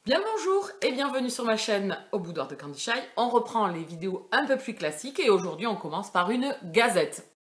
Bien le bonjour et bienvenue sur ma chaîne Au Boudoir de Candy Shy. On reprend les vidéos un peu plus classiques et aujourd'hui on commence par une gazette.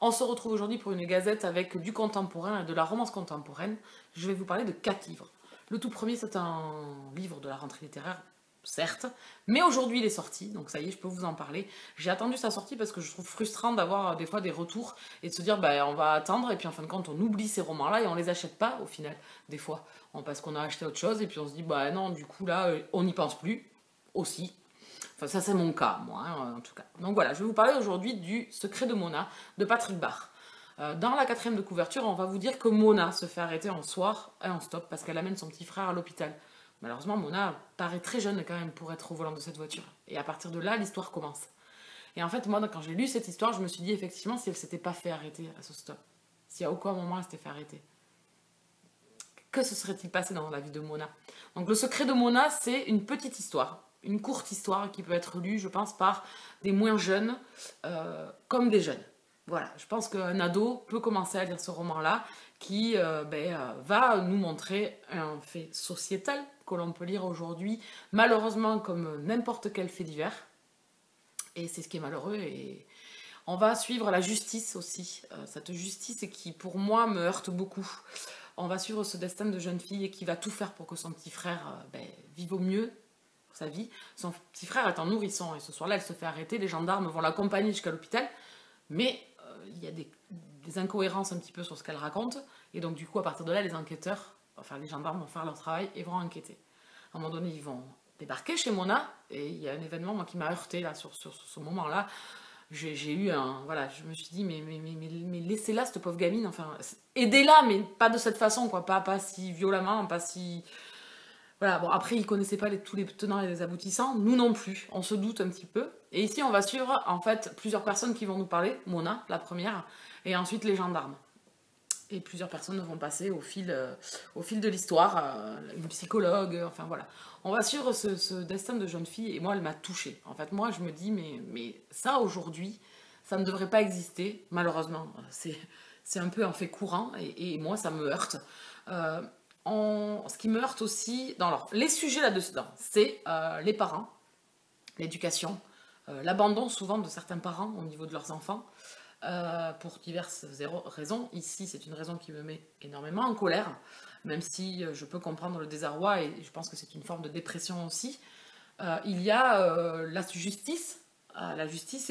On se retrouve aujourd'hui pour une gazette avec du contemporain et de la romance contemporaine. Je vais vous parler de 4 livres. Le tout premier, c'est un livre de la rentrée littéraire, certes, mais aujourd'hui il est sorti, donc ça y est, je peux vous en parler. J'ai attendu sa sortie parce que je trouve frustrant d'avoir des fois des retours et de se dire, bah on va attendre, et puis en fin de compte, on oublie ces romans-là et on les achète pas au final, des fois. Parce qu'on a acheté autre chose et puis on se dit, bah non, du coup là, on n'y pense plus, aussi. Enfin, ça, c'est mon cas, moi, hein, en tout cas. Donc voilà, je vais vous parler aujourd'hui du Secret de Mona, de Patrick Barr. Dans la 4e de couverture, on va vous dire que Mona se fait arrêter en soir et en stop parce qu'elle amène son petit frère à l'hôpital. Malheureusement, Mona paraît très jeune quand même pour être au volant de cette voiture. Et à partir de là, l'histoire commence. Et en fait, moi, quand j'ai lu cette histoire, je me suis dit effectivement si elle s'était pas fait arrêter à ce stop, si à aucun moment elle s'était fait arrêter, que se serait-il passé dans la vie de Mona? Donc le Secret de Mona, c'est une petite histoire, une courte histoire qui peut être lue, je pense, par des moins jeunes comme des jeunes. Voilà, je pense qu'un ado peut commencer à lire ce roman-là qui va nous montrer un fait sociétal que l'on peut lire aujourd'hui, malheureusement comme n'importe quel fait divers. Et c'est ce qui est malheureux. Et on va suivre la justice aussi, cette justice qui pour moi me heurte beaucoup. On va suivre ce destin de jeune fille qui va tout faire pour que son petit frère vive au mieux sa vie. Son petit frère est en nourrisson et ce soir-là, elle se fait arrêter. Les gendarmes vont l'accompagner jusqu'à l'hôpital. Mais il y a des incohérences un petit peu sur ce qu'elle raconte. Et donc, du coup, à partir de là, les enquêteurs, enfin les gendarmes vont faire leur travail et vont enquêter. À un moment donné, ils vont débarquer chez Mona. Et il y a un événement moi, qui m'a heurté là, sur ce moment-là. J'ai eu un. Voilà, je me suis dit, mais laissez-la, cette pauvre gamine. Enfin, aidez-la, mais pas de cette façon, quoi. Pas si violemment, pas si. Voilà, bon, après, ils connaissaient pas tous les tenants et les aboutissants. Nous non plus. On se doute un petit peu. Et ici, on va suivre, en fait, plusieurs personnes qui vont nous parler. Mona, la première, et ensuite les gendarmes. Et plusieurs personnes vont passer au fil de l'histoire, une psychologue, enfin voilà. On va suivre ce destin de jeune fille, et moi, elle m'a touchée. En fait, moi, je me dis, mais ça, aujourd'hui, ça ne devrait pas exister, malheureusement. C'est un peu un fait courant, et moi, ça me heurte. Euh, Ce qui me heurte aussi, alors, les sujets là-dedans, c'est les parents, l'éducation, l'abandon souvent de certains parents au niveau de leurs enfants, pour diverses raisons. Ici, c'est une raison qui me met énormément en colère, même si je peux comprendre le désarroi et je pense que c'est une forme de dépression aussi. Il y a la justice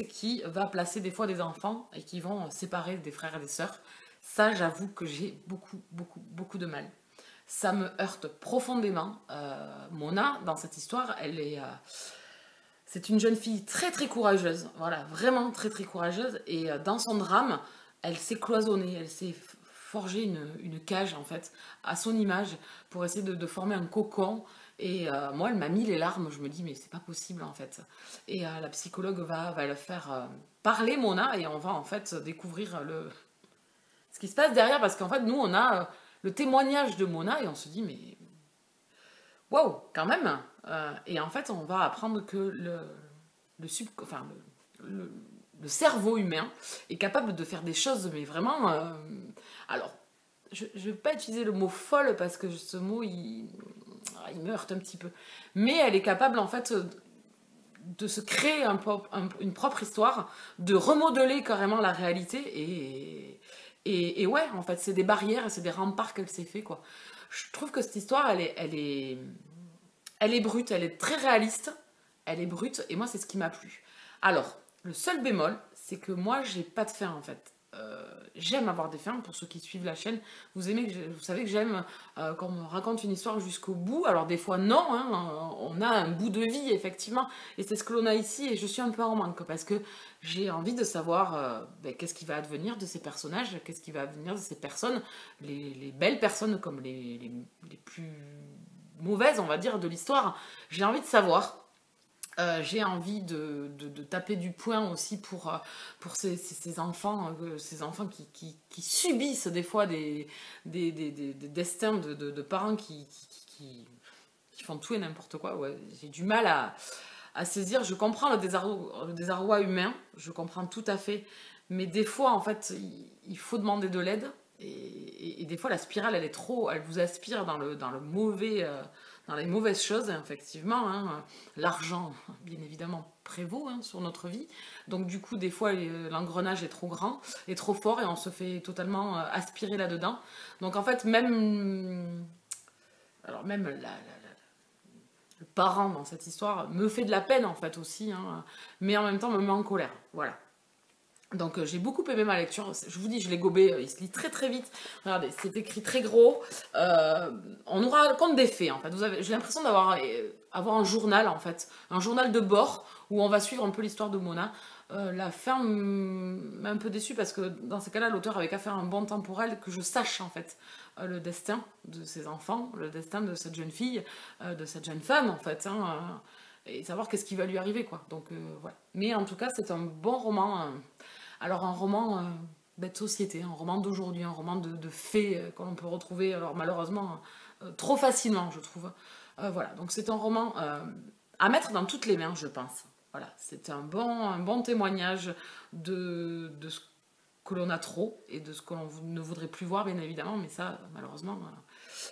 qui va placer des fois des enfants et qui vont séparer des frères et des sœurs. Ça, j'avoue que j'ai beaucoup, beaucoup, beaucoup de mal. Ça me heurte profondément. Mona, dans cette histoire, c'est une jeune fille très très courageuse, voilà, vraiment très très courageuse. Et dans son drame, elle s'est cloisonnée, elle s'est forgée une cage en fait, à son image, pour essayer de former un cocon. Et moi, elle m'a mis les larmes, je me dis, mais c'est pas possible en fait. Et la psychologue va le faire parler, Mona, et on va en fait découvrir ce qui se passe derrière, parce qu'en fait, nous, on a le témoignage de Mona, et on se dit, mais waouh, quand même. Et en fait, on va apprendre que le cerveau humain est capable de faire des choses, mais vraiment. Alors, je ne vais pas utiliser le mot folle parce que ce mot, il me heurte un petit peu. Mais elle est capable, en fait, de se créer une propre histoire, de remodeler carrément la réalité. Et ouais, en fait, c'est des barrières et c'est des remparts qu'elle s'est fait, quoi. Je trouve que cette histoire, elle est brute, elle est très réaliste, elle est brute, et moi, c'est ce qui m'a plu. Alors, le seul bémol, c'est que moi, j'ai pas de fin, en fait. J'aime avoir des fins, pour ceux qui suivent la chaîne. Vous savez que j'aime quand on me raconte une histoire jusqu'au bout. Alors, des fois, non, hein, on a un bout de vie, effectivement, et c'est ce que l'on a ici, et je suis un peu en manque, parce que j'ai envie de savoir qu'est-ce qui va advenir de ces personnages, qu'est-ce qui va advenir de ces personnes, les belles personnes comme les plus mauvaise, on va dire, de l'histoire. J'ai envie de savoir. J'ai envie de taper du poing aussi pour ces enfants, qui subissent des fois des destins de parents qui font tout et n'importe quoi. Ouais. J'ai du mal à saisir. Je comprends le désarroi humain, je comprends tout à fait, mais des fois, en fait, il faut demander de l'aide. Et des fois, la spirale, elle est trop, elle vous aspire dans le mauvais, dans les mauvaises choses, effectivement. Hein. L'argent, bien évidemment, prévaut hein, sur notre vie. Donc, du coup, des fois, l'engrenage est trop grand, est trop fort, et on se fait totalement aspirer là-dedans. Donc, en fait, même, alors même le parent dans cette histoire me fait de la peine, en fait, aussi, hein, mais en même temps me met en colère. Voilà. Donc j'ai beaucoup aimé ma lecture, je vous dis, je l'ai gobé, il se lit très très vite. Regardez, c'est écrit très gros. On nous raconte des faits en fait. J'ai l'impression avoir un journal en fait, un journal de bord où on va suivre un peu l'histoire de Mona. La fin m'a un peu déçue parce que dans ces cas-là, l'auteur avait qu'à faire un bon temps pour elle, que je sache en fait le destin de ses enfants, le destin de cette jeune fille, de cette jeune femme en fait. Hein, et savoir qu'est-ce qui va lui arriver quoi. Donc voilà. Mais en tout cas, c'est un bon roman. Alors un roman de société, un roman d'aujourd'hui, un roman de faits que l'on peut retrouver, alors malheureusement, trop facilement, je trouve. Voilà, donc c'est un roman à mettre dans toutes les mains, je pense. Voilà, c'est un bon témoignage de ce que l'on a trop et de ce que l'on ne voudrait plus voir, bien évidemment, mais ça, malheureusement,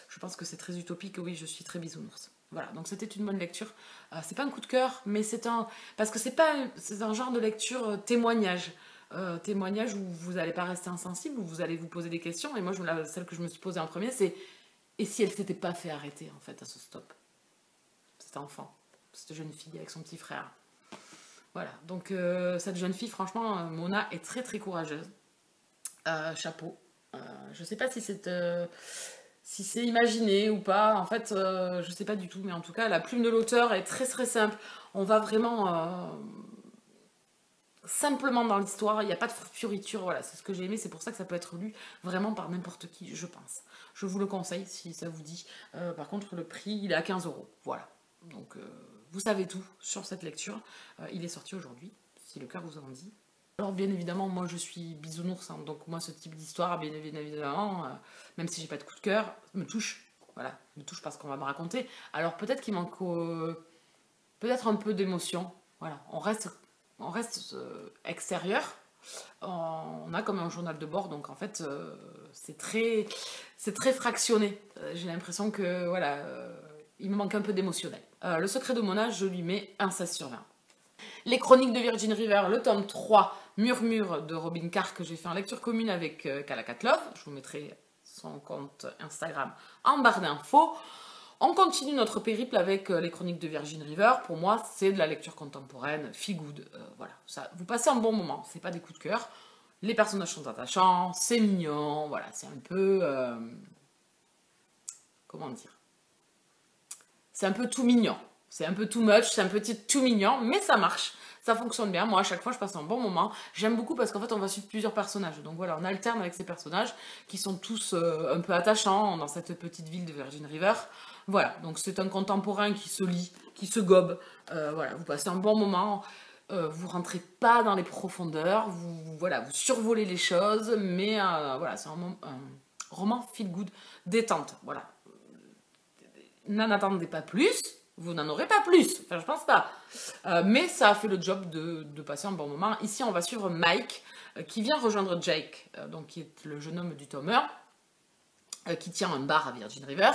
je pense que c'est très utopique. Oui, je suis très bisounours. Voilà, donc c'était une bonne lecture. C'est pas un coup de cœur, mais c'est parce que c'est un genre de lecture témoignage. Témoignage où vous n'allez pas rester insensible, où vous allez vous poser des questions. Et moi, celle que je me suis posée en premier, c'est et si elle s'était pas fait arrêter en fait à ce stop, cet enfant, cette jeune fille avec son petit frère. Voilà, donc cette jeune fille, franchement, Mona est très très courageuse. Chapeau. Je sais pas si c'est imaginé ou pas. En fait, je sais pas du tout, mais en tout cas, la plume de l'auteur est très très simple. On va vraiment simplement dans l'histoire, il n'y a pas de fioriture, voilà, c'est ce que j'ai aimé, c'est pour ça que ça peut être lu vraiment par n'importe qui, je pense. Je vous le conseille si ça vous dit. Par contre, le prix, il est à 15 €, voilà. Donc, vous savez tout sur cette lecture. Il est sorti aujourd'hui, si le cœur vous en dit. Alors, bien évidemment, moi, je suis bisounours, hein, donc moi, ce type d'histoire, bien évidemment, même si j'ai pas de coup de cœur, me touche. Voilà, me touche parce qu'on va me raconter. Alors, peut-être qu'il manque peut-être un peu d'émotion. Voilà, on reste extérieur, on a comme un journal de bord, donc en fait c'est très fractionné. J'ai l'impression que voilà, il me manque un peu d'émotionnel. Le secret de Mona, je lui mets un 16/20. Les chroniques de Virgin River, le tome 3, Murmure de Robin Carr, que j'ai fait en lecture commune avec Calacat Love. Je vous mettrai son compte Instagram en barre d'infos. On continue notre périple avec les chroniques de Virgin River. Pour moi, c'est de la lecture contemporaine, feel good. Voilà, ça, vous passez un bon moment, c'est pas des coups de cœur. Les personnages sont attachants, c'est mignon, voilà, c'est un peu... comment dire? C'est un peu tout mignon. C'est un peu too much, c'est un petit tout mignon, mais ça marche. Ça fonctionne bien. Moi, à chaque fois, je passe un bon moment. J'aime beaucoup parce qu'en fait, on va suivre plusieurs personnages. Donc voilà, on alterne avec ces personnages qui sont tous un peu attachants dans cette petite ville de Virgin River. Voilà, donc c'est un contemporain qui se lit, qui se gobe. Voilà, vous passez un bon moment. Vous rentrez pas dans les profondeurs. Voilà, vous survolez les choses. Mais voilà, c'est un roman feel good, détente. Voilà. N'en attendez pas plus. Vous n'en aurez pas plus, enfin je pense pas. Mais ça a fait le job de passer un bon moment. Ici on va suivre Mike qui vient rejoindre Jake, donc qui est le jeune homme du tome 1, qui tient un bar à Virgin River,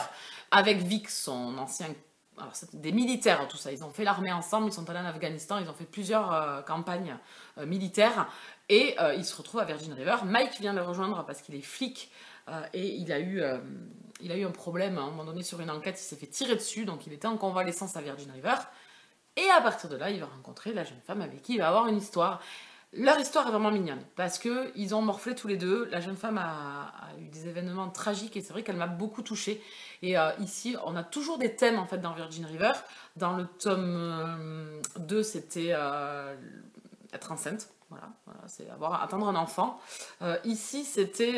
avec Vic, son ancien... Alors c'est des militaires tout ça, ils ont fait l'armée ensemble, ils sont allés en Afghanistan, ils ont fait plusieurs campagnes militaires, et ils se retrouvent à Virgin River. Mike vient le rejoindre parce qu'il est flic, et il a eu un problème à un moment donné sur une enquête, il s'est fait tirer dessus, donc il était en convalescence à Virgin River. Et à partir de là, il va rencontrer la jeune femme avec qui il va avoir une histoire. Leur histoire est vraiment mignonne, parce qu'ils ont morflé tous les deux. La jeune femme a eu des événements tragiques, et c'est vrai qu'elle m'a beaucoup touchée. Et ici, on a toujours des thèmes en fait dans Virgin River. Dans le tome 2, c'était être enceinte. Voilà, c'est attendre un enfant. Ici, c'était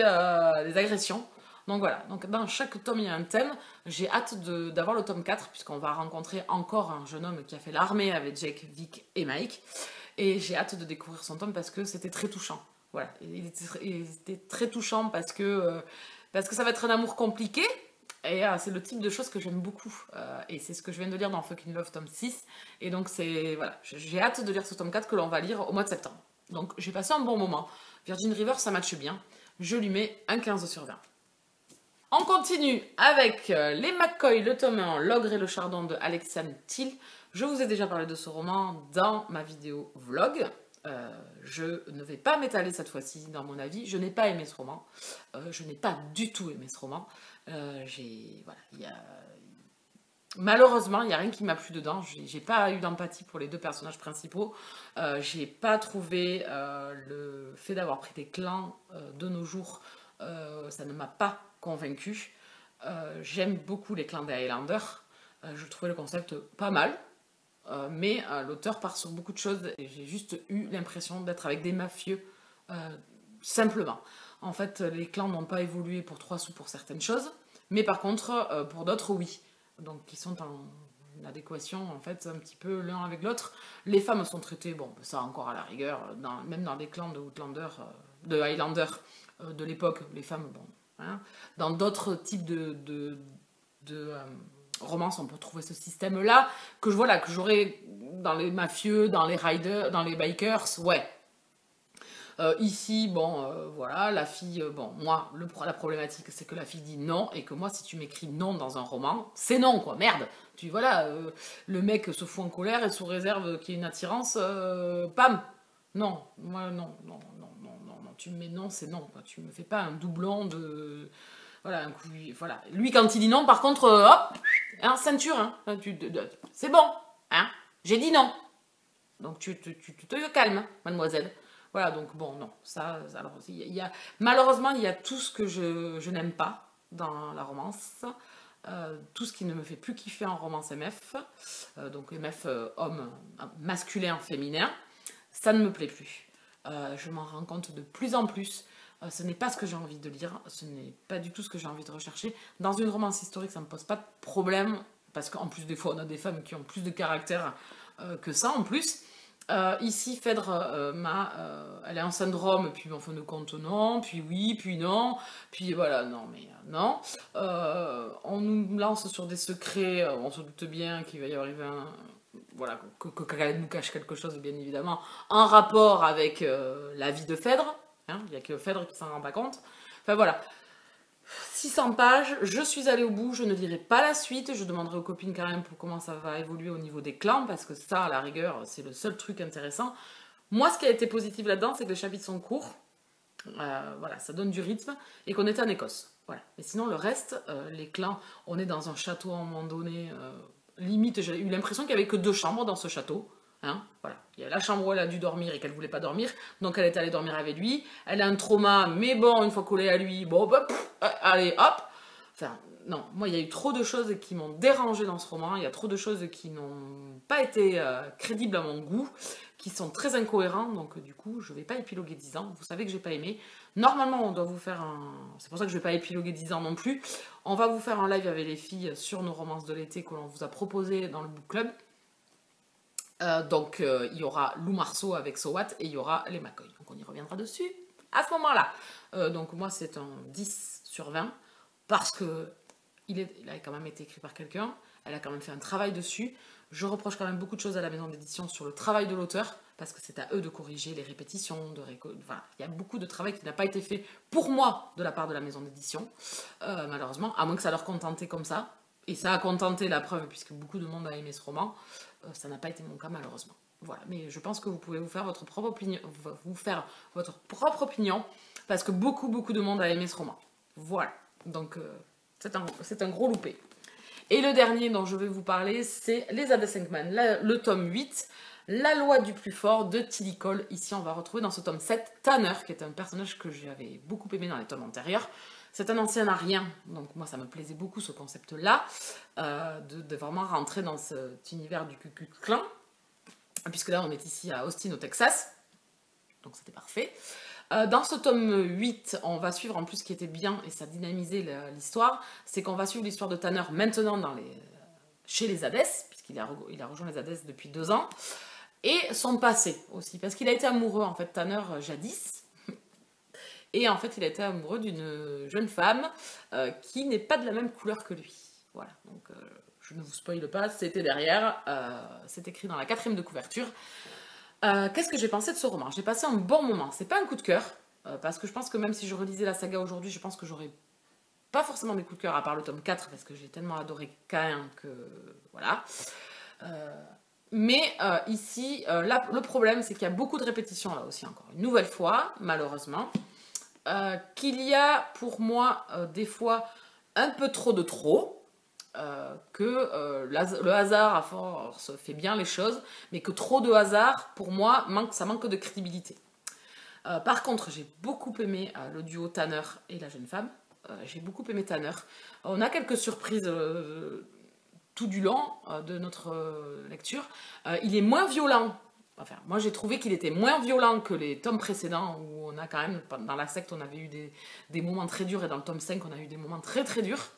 les agressions. Donc voilà, donc dans chaque tome, il y a un thème. J'ai hâte d'avoir le tome 4, puisqu'on va rencontrer encore un jeune homme qui a fait l'armée avec Jake, Vic et Mike. Et j'ai hâte de découvrir son tome parce que c'était très touchant. Voilà, il était très touchant parce que ça va être un amour compliqué. Et c'est le type de choses que j'aime beaucoup. Et c'est ce que je viens de lire dans Fucking Love tome 6. Et donc voilà, j'ai hâte de lire ce tome 4 que l'on va lire au mois de septembre. Donc j'ai passé un bon moment. Virgin River, ça matche bien. Je lui mets un 15 sur 20. On continue avec Les McCoy, le tome 1, L'Ogre et le Chardon de Alexiane Thiel. Je vous ai déjà parlé de ce roman dans ma vidéo vlog. Je ne vais pas m'étaler cette fois-ci dans mon avis. Je n'ai pas aimé ce roman. Je n'ai pas du tout aimé ce roman. Malheureusement, il n'y a rien qui m'a plu dedans. J'ai pas eu d'empathie pour les deux personnages principaux. J'ai pas trouvé le fait d'avoir pris des clans de nos jours. Ça ne m'a pas convaincue. J'aime beaucoup les clans des Highlanders. Je trouvais le concept pas mal. Mais l'auteur part sur beaucoup de choses et j'ai juste eu l'impression d'être avec des mafieux simplement. En fait, les clans n'ont pas évolué pour 3 sous pour certaines choses, mais par contre, pour d'autres, oui. Donc, ils sont en adéquation, en fait, un petit peu l'un avec l'autre. Les femmes sont traitées, bon, ça encore à la rigueur, même dans les clans de Highlanders de l'époque, les femmes, bon, hein. Dans d'autres types de romances, on peut trouver ce système-là, que j'aurais dans les mafieux, dans les riders, dans les bikers, ouais. Ici, bon, voilà, la fille, bon, moi, la problématique, c'est que la fille dit non, et que moi, si tu m'écris non dans un roman, c'est non, quoi, merde. Voilà, le mec se fout en colère et sous réserve qu'il y ait une attirance, pam. Non, moi, non, tu me mets non, c'est non, quoi. Tu me fais pas un doublon de... Voilà, un coup, voilà. Lui, quand il dit non, par contre, hop, hein, ceinture, hein, c'est bon, hein, j'ai dit non. Donc tu te calmes, mademoiselle. Voilà, donc bon, non, ça, alors, malheureusement, il y a tout ce que je n'aime pas dans la romance, tout ce qui ne me fait plus kiffer en romance MF, donc MF homme masculin, féminin, ça ne me plaît plus. Je m'en rends compte de plus en plus. Ce n'est pas ce que j'ai envie de lire, ce n'est pas du tout ce que j'ai envie de rechercher. Dans une romance historique, ça ne me pose pas de problème, parce qu'en plus, des fois, on a des femmes qui ont plus de caractère que ça, en plus. Ici, Phèdre, elle est en syndrome, puis en fin de compte, non, puis oui, puis non, puis voilà, non, mais non. On nous lance sur des secrets, on se doute bien qu'il va y arriver voilà, qu'elle nous cache quelque chose, bien évidemment, en rapport avec la vie de Phèdre. Hein, il n'y a que Phèdre qui s'en rend pas compte. Enfin voilà. 600 pages, je suis allée au bout, je ne dirai pas la suite, je demanderai aux copines quand même pour comment ça va évoluer au niveau des clans, parce que ça, à la rigueur, c'est le seul truc intéressant. Moi, ce qui a été positif là-dedans, c'est que les chapitres sont courts, voilà, ça donne du rythme, et qu'on était en Écosse. Voilà. Mais sinon, le reste, les clans, on est dans un château à un moment donné, limite, j'ai eu l'impression qu'il n'y avait que 2 chambres dans ce château. Hein, voilà. Il y a la chambre où elle a dû dormir et qu'elle voulait pas dormir, donc elle est allée dormir avec lui. Elle a un trauma, mais bon, une fois collée à lui, bon, bah, allez, hop. Enfin, non, moi, il y a eu trop de choses qui m'ont dérangé dans ce roman. Il y a trop de choses qui n'ont pas été crédibles à mon goût, qui sont très incohérentes, donc du coup, je vais pas épiloguer 10 ans. Vous savez que j'ai pas aimé. Normalement, on doit vous faire un... C'est pour ça que je vais pas épiloguer 10 ans non plus. On va vous faire un live avec les filles sur nos romances de l'été que l'on vous a proposé dans le book club. Donc il y aura Lou Marceau avec Sowat et il y aura les McCoy. Donc on y reviendra dessus à ce moment-là. Donc moi c'est un 10 sur 20 parce que il a quand même été écrit par quelqu'un. Elle a quand même fait un travail dessus. Je reproche quand même beaucoup de choses à la maison d'édition sur le travail de l'auteur parce que c'est à eux de corriger les répétitions. Voilà, il y a beaucoup de travail qui n'a pas été fait pour moi de la part de la maison d'édition. Malheureusement, à moins que ça leur contentait comme ça. Et ça a contenté la preuve puisque beaucoup de monde a aimé ce roman. Ça n'a pas été mon cas malheureusement. Voilà, mais je pense que vous pouvez vous faire votre propre opinion, parce que beaucoup de monde a aimé ce roman. Voilà, donc c'est un gros loupé. Et le dernier dont je vais vous parler, c'est Les Hades Sinkman, le tome 8, La loi du plus fort de Tilly Cole. Ici, on va retrouver dans ce tome 7 Tanner, qui est un personnage que j'avais beaucoup aimé dans les tomes antérieurs. C'est un ancien arien, donc moi ça me plaisait beaucoup ce concept-là, de vraiment rentrer dans cet univers du Ku Klux Klan, puisque là on est ici à Austin au Texas, donc c'était parfait. Dans ce tome 8, on va suivre en plus ce qui était bien, et ça dynamisait l'histoire, c'est qu'on va suivre l'histoire de Tanner maintenant chez les Hades, puisqu'il a rejoint les Hades depuis 2 ans, et son passé aussi, parce qu'il a été amoureux en fait Tanner jadis, Et en fait, il a été amoureux d'une jeune femme qui n'est pas de la même couleur que lui. Voilà, donc je ne vous spoile pas, c'était derrière, c'est écrit dans la 4e de couverture. Qu'est-ce que j'ai pensé de ce roman? J'ai passé un bon moment, c'est pas un coup de cœur, parce que je pense que même si je relisais la saga aujourd'hui, je pense que j'aurais pas forcément des coups de cœur, à part le tome 4, parce que j'ai tellement adoré Cain que... voilà. Mais ici, là, le problème, c'est qu'il y a beaucoup de répétitions, là aussi, encore une nouvelle fois, malheureusement. Qu'il y a, pour moi, des fois, un peu trop de trop. Le hasard, à force, fait bien les choses, mais que trop de hasard, pour moi, ça manque de crédibilité. Par contre, j'ai beaucoup aimé le duo Tanner et la jeune femme. J'ai beaucoup aimé Tanner. On a quelques surprises tout du long de notre lecture. Il est moins violent. Enfin, moi j'ai trouvé qu'il était moins violent que les tomes précédents où on a quand même, dans la secte, on avait eu des moments très durs et dans le tome 5, on a eu des moments très très durs.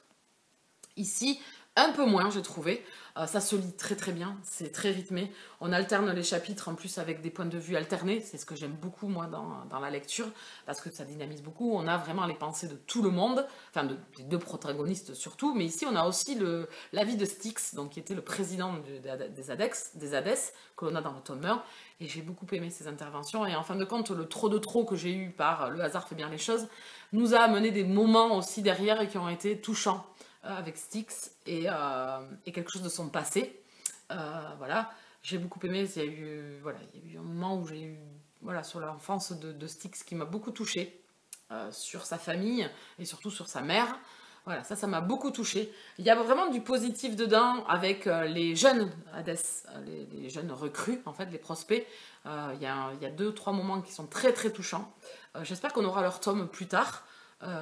Ici, un peu moins, j'ai trouvé. Ça se lit très très bien, c'est très rythmé. On alterne les chapitres en plus avec des points de vue alternés. C'est ce que j'aime beaucoup, moi, dans la lecture, parce que ça dynamise beaucoup. On a vraiment les pensées de tout le monde, enfin, des deux protagonistes surtout. Mais ici, on a aussi l'avis de Styx, donc, qui était le président des Hades, que l'on a dans le tome 1. Et j'ai beaucoup aimé ses interventions. Et en fin de compte, le trop de trop que j'ai eu par le hasard fait bien les choses, nous a amené des moments aussi derrière et qui ont été touchants avec Styx et quelque chose de son passé. Voilà, j'ai beaucoup aimé. Il y a eu un moment où j'ai eu, voilà, sur l'enfance de Styx qui m'a beaucoup touchée, sur sa famille et surtout sur sa mère. Voilà, ça m'a beaucoup touchée. Il y a vraiment du positif dedans avec les jeunes Hades, les jeunes recrues, en fait, les prospects. Il y a 2-3 moments qui sont très très touchants. J'espère qu'on aura leur tome plus tard.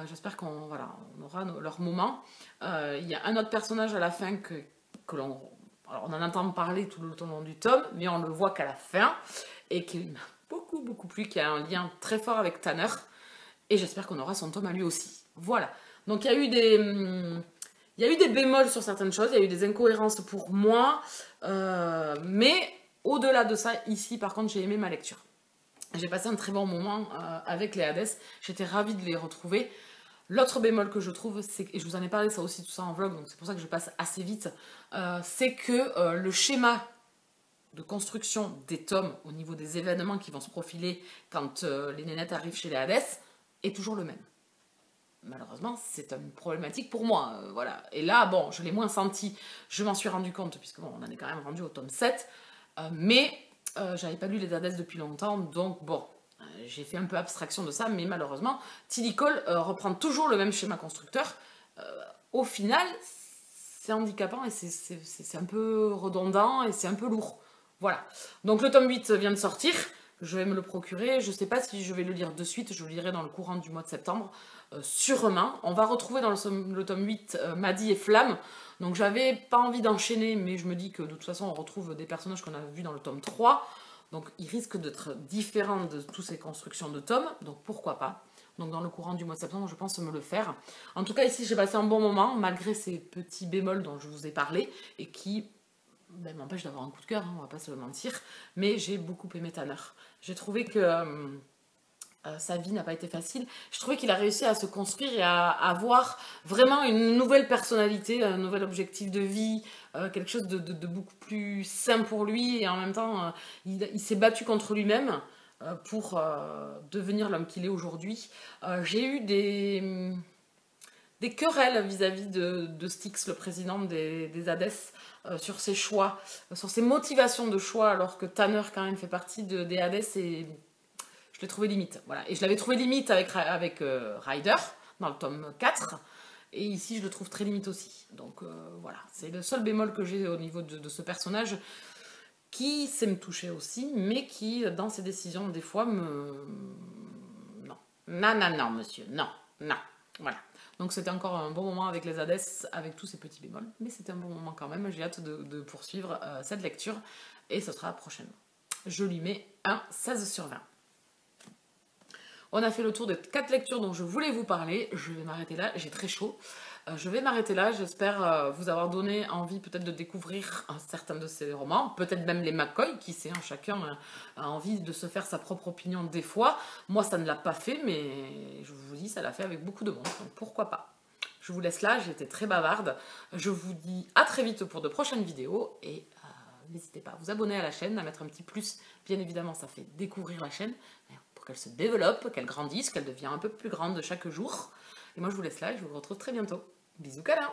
J'espère qu'on aura leur moment. Il y a un autre personnage à la fin que l'on... Alors, on en entend parler tout le long du tome, mais on le voit qu'à la fin, et qui m'a beaucoup, beaucoup plu, qui a un lien très fort avec Tanner, et j'espère qu'on aura son tome à lui aussi. Voilà. Donc, il y a eu des bémols sur certaines choses, il y a eu des incohérences pour moi, mais au-delà de ça, ici, par contre, j'ai aimé ma lecture. J'ai passé un très bon moment avec les Hades, j'étais ravie de les retrouver. L'autre bémol que je trouve, et je vous en ai parlé ça aussi tout ça en vlog, donc c'est pour ça que je passe assez vite, c'est que le schéma de construction des tomes au niveau des événements qui vont se profiler quand les nénettes arrivent chez les Hades est toujours le même. Malheureusement, c'est une problématique pour moi, voilà. Et là, bon, je l'ai moins senti, je m'en suis rendu compte, puisque bon, on en est quand même rendu au tome 7, mais j'avais pas lu les Hades depuis longtemps, donc bon, j'ai fait un peu abstraction de ça, mais malheureusement, Tilly Cole reprend toujours le même schéma constructeur. Au final, c'est handicapant et c'est un peu redondant et c'est un peu lourd. Voilà. Donc le tome 8 vient de sortir, je vais me le procurer. Je ne sais pas si je vais le lire de suite, je le lirai dans le courant du mois de septembre, sûrement. On va retrouver dans le tome 8 Maddie et Flamme. Donc j'avais pas envie d'enchaîner, mais je me dis que de toute façon on retrouve des personnages qu'on a vus dans le tome 3. Donc il risque d'être différent de toutes ces constructions de tomes, donc pourquoi pas. Donc dans le courant du mois de septembre, je pense me le faire. En tout cas, ici, j'ai passé un bon moment, malgré ces petits bémols dont je vous ai parlé, et qui m'empêchent d'avoir un coup de cœur, hein, on va pas se le mentir. Mais j'ai beaucoup aimé Tanner. J'ai trouvé que sa vie n'a pas été facile. Je trouvais qu'il a réussi à se construire et à avoir vraiment une nouvelle personnalité, un nouvel objectif de vie, quelque chose de beaucoup plus sain pour lui. Et en même temps, il s'est battu contre lui-même pour devenir l'homme qu'il est aujourd'hui. J'ai eu des querelles vis-à-vis de Styx, le président des Hades, sur ses choix, sur ses motivations de choix, alors que Tanner quand même fait partie des Hades et je l'ai trouvé limite. Voilà. Et je l'avais trouvé limite avec Ryder dans le tome 4. Et ici, je le trouve très limite aussi. Donc voilà, c'est le seul bémol que j'ai au niveau de ce personnage qui sait me toucher aussi, mais qui, dans ses décisions, des fois, Non. Non, monsieur. Non. Voilà. Donc c'était encore un bon moment avec les Hades, avec tous ces petits bémols. Mais c'était un bon moment quand même. J'ai hâte de poursuivre cette lecture. Et ce sera prochainement. Je lui mets un 16/20. On a fait le tour des 4 lectures dont je voulais vous parler. Je vais m'arrêter là, j'ai très chaud. Je vais m'arrêter là, j'espère vous avoir donné envie peut-être de découvrir un certain de ces romans, peut-être même les McCoy, qui sait, hein, chacun a envie de se faire sa propre opinion des fois. Moi ça ne l'a pas fait, mais je vous dis, ça l'a fait avec beaucoup de monde, donc pourquoi pas. Je vous laisse là, j'ai été très bavarde. Je vous dis à très vite pour de prochaines vidéos, et n'hésitez pas à vous abonner à la chaîne, à mettre un petit plus, bien évidemment ça fait découvrir la chaîne, pour qu'elle se développe, qu'elle grandisse, qu'elle devienne un peu plus grande chaque jour. Et moi je vous laisse là et je vous retrouve très bientôt. Bisous câlins.